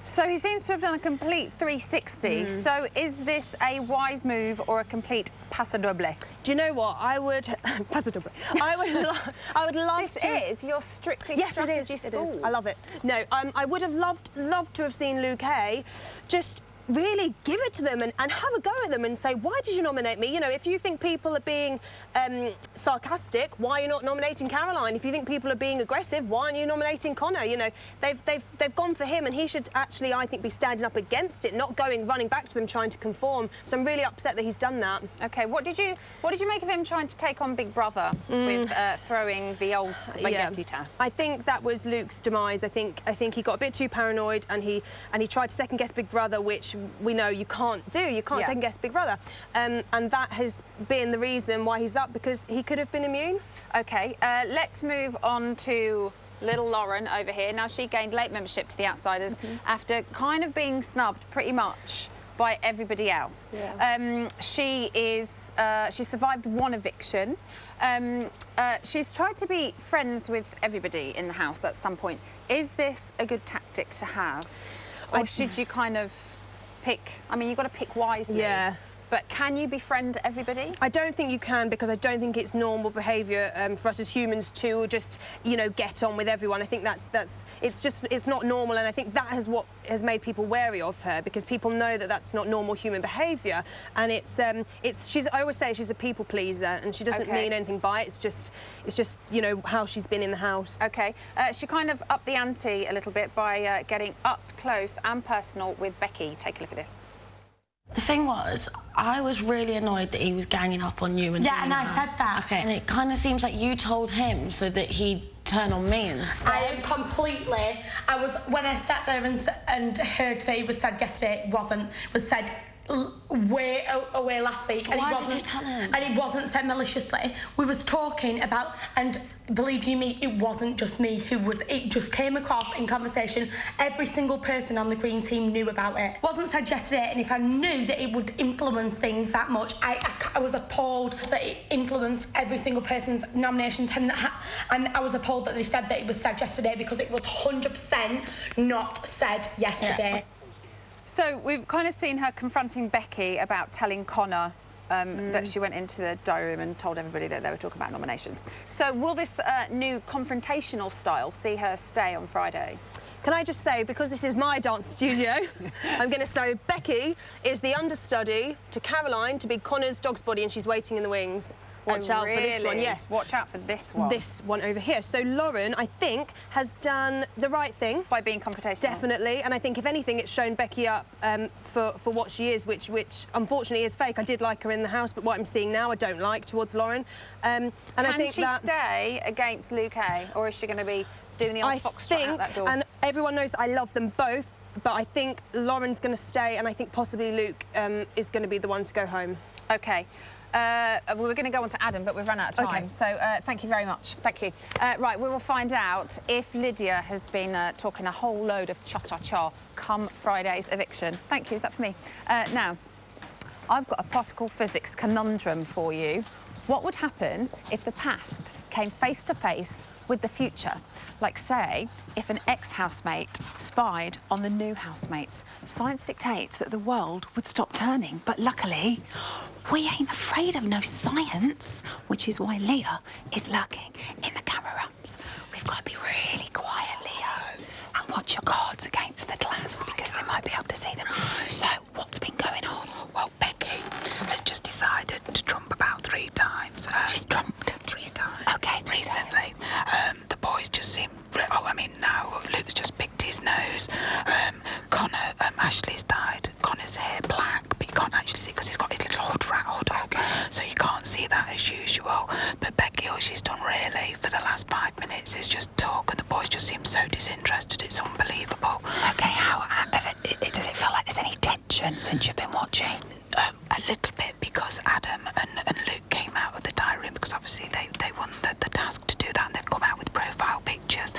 So he seems to have done a complete 360. So is this a wise move or a complete paso doble? Do you know what? I would paso doble. I would love this to. This is your strictly Yes, strategy it school. is. I love it. No, I would have loved to have seen Luke A just really give it to them and have a go at them and say, why did you nominate me? You know, if you think people are being sarcastic, why are you not nominating Caroline? If you think people are being aggressive, why aren't you nominating Connor? You know, they've gone for him, and he should actually, I think, be standing up against it, not running back to them trying to conform. So I'm really upset that he's done that. Okay, what did you make of him trying to take on Big Brother with throwing the old spaghetti task? I think that was Luke's demise. I think he got a bit too paranoid, and he tried to second guess Big Brother, which we know you can't do. You can't second guess Big Brother, and that has been the reason why he's up, because he could have been immune. Okay, let's move on to little Lauren over here. Now, she gained late membership to The Outsiders after kind of being snubbed pretty much by everybody else. Yeah. She survived one eviction. She's tried to be friends with everybody in the house at some point. Is this a good tactic to have? Or should you kind of pick, I mean, you've got to pick wisely. Yeah. But can you befriend everybody? I don't think you can, because I don't think it's normal behaviour for us as humans to just, you know, get on with everyone. I think it's not normal, and I think that is what has made people wary of her, because people know that that's not normal human behaviour, and I always say she's a people pleaser, and she doesn't mean anything by it. It's just you know, how she's been in the house. Okay, she kind of upped the ante a little bit by getting up close and personal with Becky. Take a look at this. The thing was, I was really annoyed that he was ganging up on you and yeah, and I said that. Okay, and it kind of seems like you told him so that he'd turn on me and stuff. I am completely. When I sat there and heard that it was said yesterday, was said way away last week. And why did you tell him? And it wasn't said maliciously. We was talking about, and believe you me, it wasn't just me it just came across in conversation. Every single person on the Green team knew about it. It wasn't said yesterday, and if I knew that it would influence things that much, I was appalled that it influenced every single person's nominations, and I was appalled that they said that it was said yesterday, because it was 100% not said yesterday. Yeah. So we've kind of seen her confronting Becky about telling Connor that she went into the diary room and told everybody that they were talking about nominations. So will this new confrontational style see her stay on Friday? Can I just say, because this is my dance studio, I'm going to say Becky is the understudy to Caroline to be Connor's dog's body, and she's waiting in the wings. Watch out for this one, yes. Watch out for this one. This one over here. So Lauren, I think, has done the right thing. By being confrontational. Definitely, and I think, if anything, it's shown Becky up for what she is, which unfortunately is fake. I did like her in the house, but what I'm seeing now I don't like towards Lauren. And I think Can she stay against Luke A, or is she going to be doing the old foxtrot out that door? And everyone knows that I love them both, but I think Lauren's going to stay, and I think possibly Luke is going to be the one to go home. OK. We were going to go on to Adam, but we've run out of time. Okay. So thank you very much. Thank you. Right, we will find out if Lydia has been talking a whole load of cha-cha-cha come Friday's eviction. Thank you. Is that for me? Now, I've got a particle physics conundrum for you. What would happen if the past came face-to-face with the future? Like, say, if an ex-housemate spied on the new housemates. Science dictates that the world would stop turning, but luckily, we ain't afraid of no science, which is why Leah is lurking in the camera runs. We've got to be really quiet, Leah, and watch your cards against the glass, because they might be able to see them. So, what's been going on? Well, Becky has just decided to trump about 3 times. She's trumped? 3 times. OK, recently. The boys just seem... Oh, I mean, now Luke's just picked his nose. Connor, Ashley's dyed Connor's hair black, but you can't actually see because he's got his little hood up, so you can't see that as usual. But Becky, all she's done really for the last 5 minutes is just talk, and the boys just seem so disinterested. It's unbelievable. OK, does it feel like there's any tension since you've been watching? A little bit, because Adam and Luke came out of the diary room, because obviously they won the task to do that, and they've come out with profile pictures.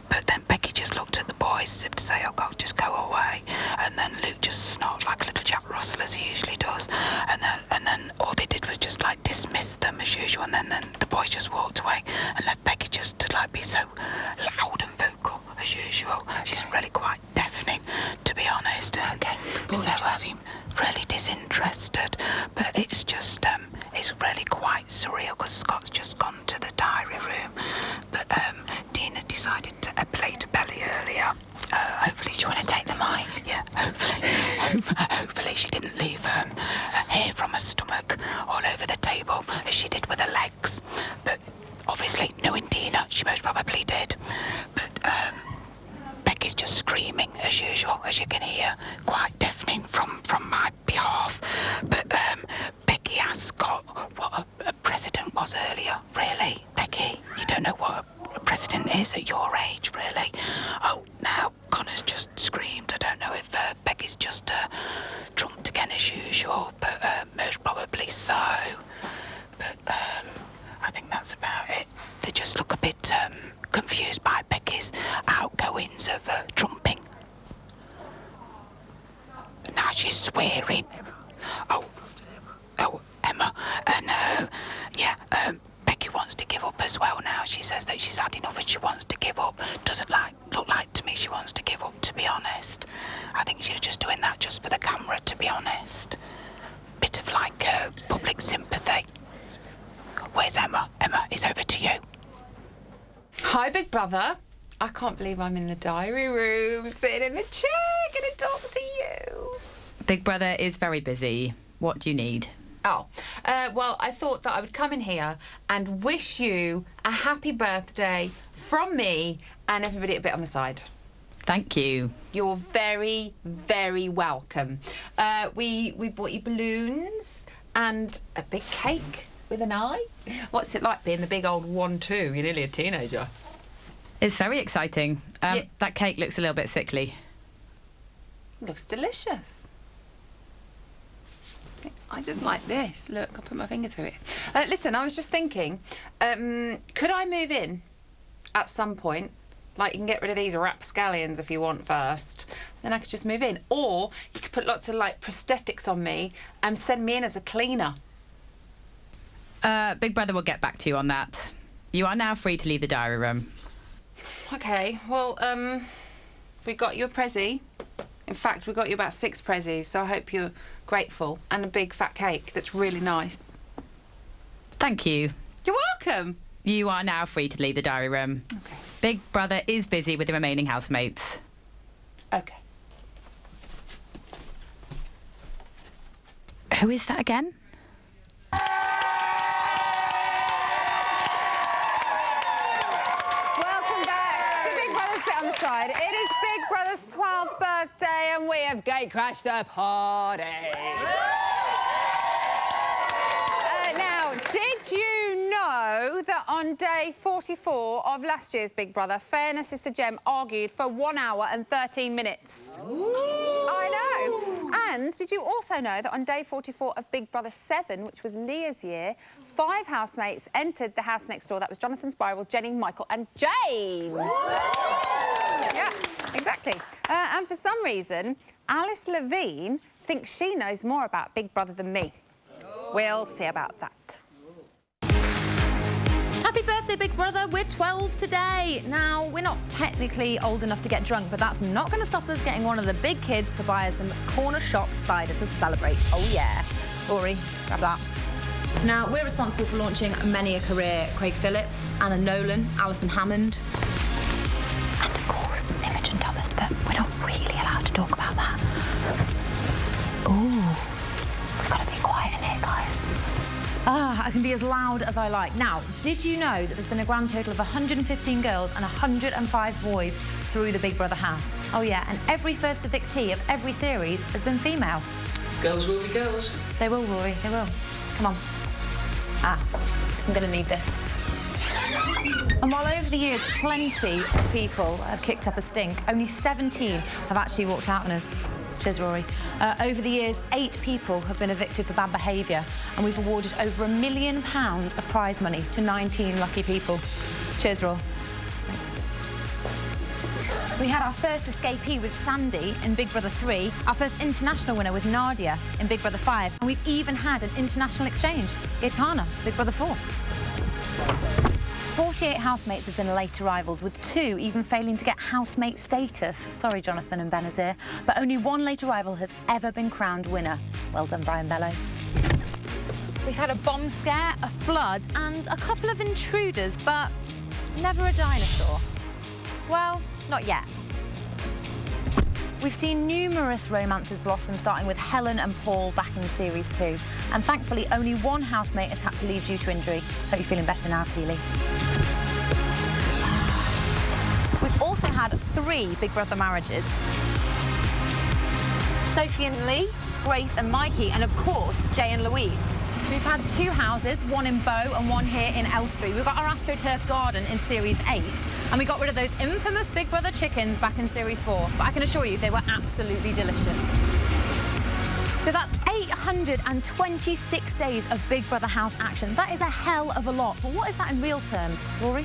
But then Becky just looked at the boys as if to say, oh God, just go away. And then Luke just snorted like a little Jack Russell, as he usually does. And then all they did was just like dismiss them as usual, and then the boys just walked away and left Becky just to like be so loud and vocal as usual. Okay. She's really quite deafening to honest. Okay. So seem really disinterested, but it's just it's really quite surreal because Scott's just gone to the diary room, but Dina decided to play to Belly earlier. Hopefully she want to take the mic. Yeah, hopefully she didn't leave hair from her stomach all over the table as she did with her legs. But obviously, knowing Dina, she most probably did. But Becky's just screaming as usual, as you can hear, quite deafening from my behalf. But Becky asked Scott what a president was earlier. Really, Becky? You don't know what a president is at your age, really? Oh, now Connor's just screamed. I don't know if Becky's just trumped again as usual, but most probably so. But I think that's about it. They just look a bit confused by Becky's outgoings of trumping. Now she's swearing. Oh, Emma. And Becky wants to give up as well now. She says that she's had enough and she wants to give up. Doesn't look like to me she wants to give up, to be honest. I think she was just doing that just for the camera, to be honest. Bit of like public sympathy. Where's Emma? Emma, it's over to you. Hi, Big Brother. I can't believe I'm in the diary room, sitting in the chair, gonna talk to you. Big Brother is very busy. What do you need? Oh, well, I thought that I would come in here and wish you a happy birthday from me and everybody a bit on the side. Thank you. You're very, very welcome. We bought you balloons and a big cake with an eye. What's it like being the big old 1-2? You're nearly a teenager. It's very exciting. That cake looks a little bit sickly. Looks delicious. I just like this. Look, I'll put my finger through it. Listen, I was just thinking, could I move in at some point? Like, you can get rid of these rapscallions if you want first. Then I could just move in. Or you could put lots of, like, prosthetics on me and send me in as a cleaner. Big Brother will get back to you on that. You are now free to leave the diary room. OK, well, we got you a prezzy. In fact, we got you about 6 prezzies, so I hope you're grateful. And a big fat cake that's really nice. Thank you. You're welcome. You are now free to leave the diary room. OK. Big Brother is busy with the remaining housemates. OK. Who is that again? Welcome back to Big Brother's Bit on the Side. It is Big Brother's 12th birthday and we have gate crashed the party. Now, did you know that on day 44 of last year's Big Brother, Faye and her sister Jem argued for 1 hour and 13 minutes? Ooh. I know. And did you also know that on day 44 of Big Brother 7, which was Leah's year, 5 housemates entered the house next door. That was Jonathan, Spiral, Jenny, Michael and Jane. Yeah, exactly. And for some reason, Alice Levine thinks she knows more about Big Brother than me. We'll see about that. Happy birthday, Big Brother. We're 12 today. Now, we're not technically old enough to get drunk, but that's not going to stop us getting one of the big kids to buy us some corner shop cider to celebrate. Oh, yeah. Rory, grab that. Now, we're responsible for launching many a career. Craig Phillips, Anna Nolan, Alison Hammond. And of course, Imogen Thomas, but we're not really allowed to talk about that. Ooh, we've got to be quiet in here, guys. I can be as loud as I like. Now, did you know that there's been a grand total of 115 girls and 105 boys through the Big Brother house? Oh, yeah, and every first evictee of every series has been female. Girls will be girls. They will, Rory, they will. Come on. I'm going to need this. And while over the years plenty of people have kicked up a stink, only 17 have actually walked out on us. Cheers, Rory. Over the years, 8 people have been evicted for bad behaviour, and we've awarded over £1 million of prize money to 19 lucky people. Cheers, Rory. Thanks. We had our first escapee with Sandy in Big Brother 3, our first international winner with Nadia in Big Brother 5, and we've even had an international exchange, Gaetana, Big Brother 4. 48 housemates have been late arrivals, with 2 even failing to get housemate status. Sorry, Jonathan and Benazir, but only 1 late arrival has ever been crowned winner. Well done, Brian Bellow. We've had a bomb scare, a flood, and a couple of intruders, but never a dinosaur. Well, not yet. We've seen numerous romances blossom, starting with Helen and Paul back in Series 2. And thankfully, only 1 housemate has had to leave due to injury. Hope you're feeling better now, Keely. We've also had 3 Big Brother marriages. Sophie and Lee, Grace and Mikey, and of course, Jay and Louise. We've had 2 houses, one in Bow and one here in Elstree. We've got our AstroTurf garden in Series 8, and we got rid of those infamous Big Brother chickens back in Series 4. But I can assure you, they were absolutely delicious. So that's 826 days of Big Brother house action. That is a hell of a lot. But what is that in real terms, Rory?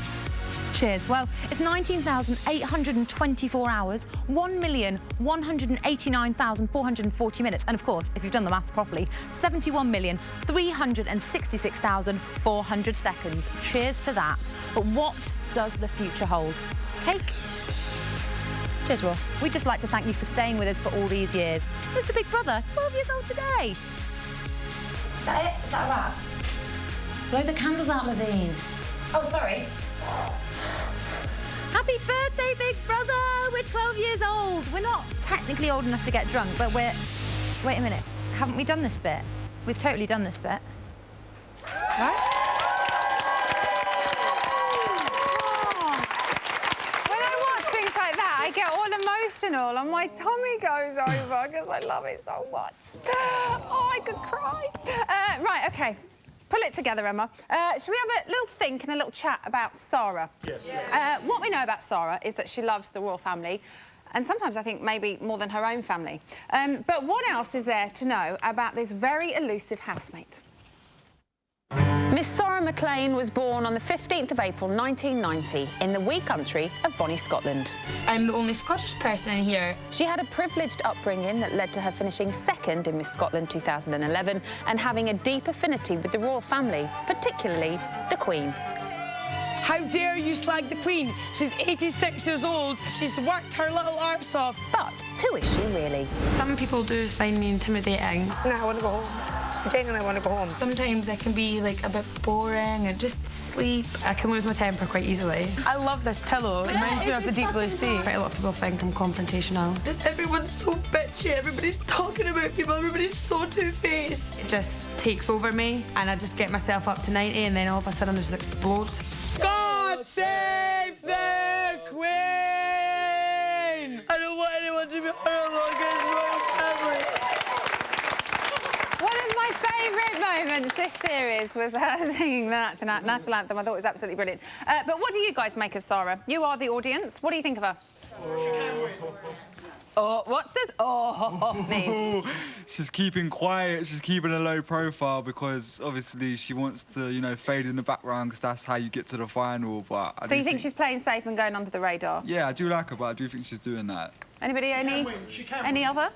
Cheers. Well, it's 19,824 hours, 1,189,440 minutes. And of course, if you've done the maths properly, 71,366,400 seconds. Cheers to that. But what does the future hold? Cake? Cheers, Raw. We'd just like to thank you for staying with us for all these years. Mr. Big Brother, 12 years old today. Is that it? Is that a wrap? Blow the candles out, Levine. Oh, sorry. Happy birthday, Big Brother! We're 12 years old. We're not technically old enough to get drunk, but we're... Wait a minute. Haven't we done this bit? We've totally done this bit. Right? When I watch things like that, I get all emotional and my tummy goes over because I love it so much. Oh, I could cry. Right, OK. Pull it together, Emma. Shall we have a little think and a little chat about Sarah? Yes. What we know about Sarah is that she loves the royal family, and sometimes I think maybe more than her own family. But what else is there to know about this very elusive housemate? Miss Sarah McLean was born on the 15th of April 1990 in the wee country of Bonnie, Scotland. I'm the only Scottish person in here. She had a privileged upbringing that led to her finishing 2nd in Miss Scotland 2011 and having a deep affinity with the royal family, particularly the Queen. How dare you slag the Queen? She's 86 years old. She's worked her little arse off. But who is she really? Some people do find me intimidating. No, I want to go home. Jane and I want to go home. Sometimes I can be like a bit boring and just sleep. I can lose my temper quite easily. I love this pillow. It reminds me of the deep blue sea. Quite a lot of people think I'm confrontational. Everyone's so bitchy. Everybody's talking about people. Everybody's so two-faced. It just takes over me and I just get myself up to 90 and then all of a sudden I just explode. God save the Queen! I don't want anyone to be horrible against royal family. One of my favourite moments this series was her singing the national anthem. I thought it was absolutely brilliant. But what do you guys make of Sarah? You are the audience. What do you think of her? Oh, what does mean? She's keeping quiet, she's keeping a low profile because obviously she wants to, you know, fade in the background because that's how you get to the final. But So you think she's playing safe and going under the radar? Yeah, I do like her, but I do think she's doing that. Anybody, any other?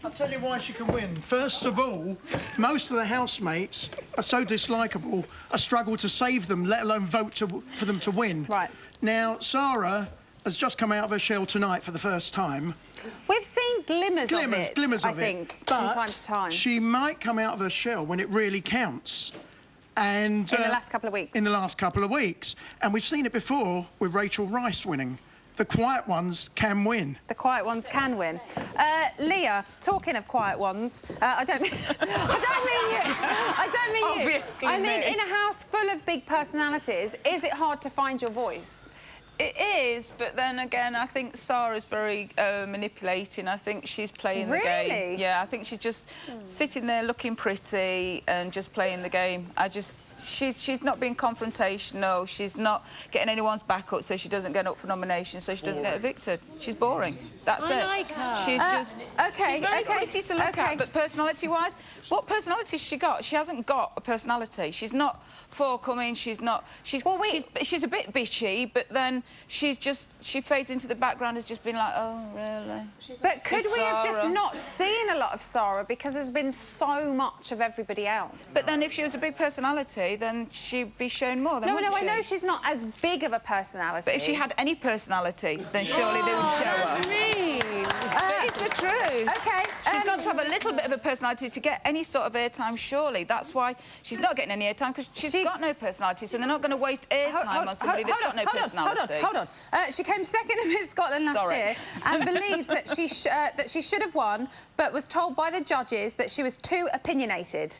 I'll tell you why she can win. First of all, most of the housemates are so dislikable, I struggle to save them, let alone vote for them to win. Right. Now, Sarah has just come out of her shell tonight for the first time. We've seen glimmers of it, I think, from time to time. She might come out of her shell when it really counts. And in the last couple of weeks. In the last couple of weeks. And we've seen it before with Rachel Rice winning. The quiet ones can win. The quiet ones can win. Leah, talking of quiet ones, I don't mean you. I don't mean you. Obviously I mean, me. in a house full of big personalities, is it hard to find your voice? It is, but then again, I think Sarah's very manipulating. I think she's playing the game. Really? Yeah, I think she's just sitting there looking pretty and just playing the game. She's not being confrontational. She's not getting anyone's back up so she doesn't get up for nomination, so she doesn't get evicted. She's boring. That's it. I like her. She's just... Okay, She's very pretty to look at, but personality-wise, what personality has she got? She hasn't got a personality. She's not forthcoming. She's not... She's a bit bitchy, but then she fades into the background as just being like, oh, really? But could we have just Sarah. not seen a lot of Sarah because there's been so much of everybody else? But then if she was a big personality, personality, then she'd be shown more. Then No, wouldn't I she? know she's not as big of a personality. But if she had any personality, then surely they would show her. But it's the truth. Okay. She's got to have a little bit of a personality to get any sort of airtime, surely. That's why she's not getting any airtime, because she's got no personality, so they're not going to waste airtime on somebody that's got no personality. Hold on. She came second in Miss Scotland last year and believes that she should have won, but was told by the judges that she was too opinionated.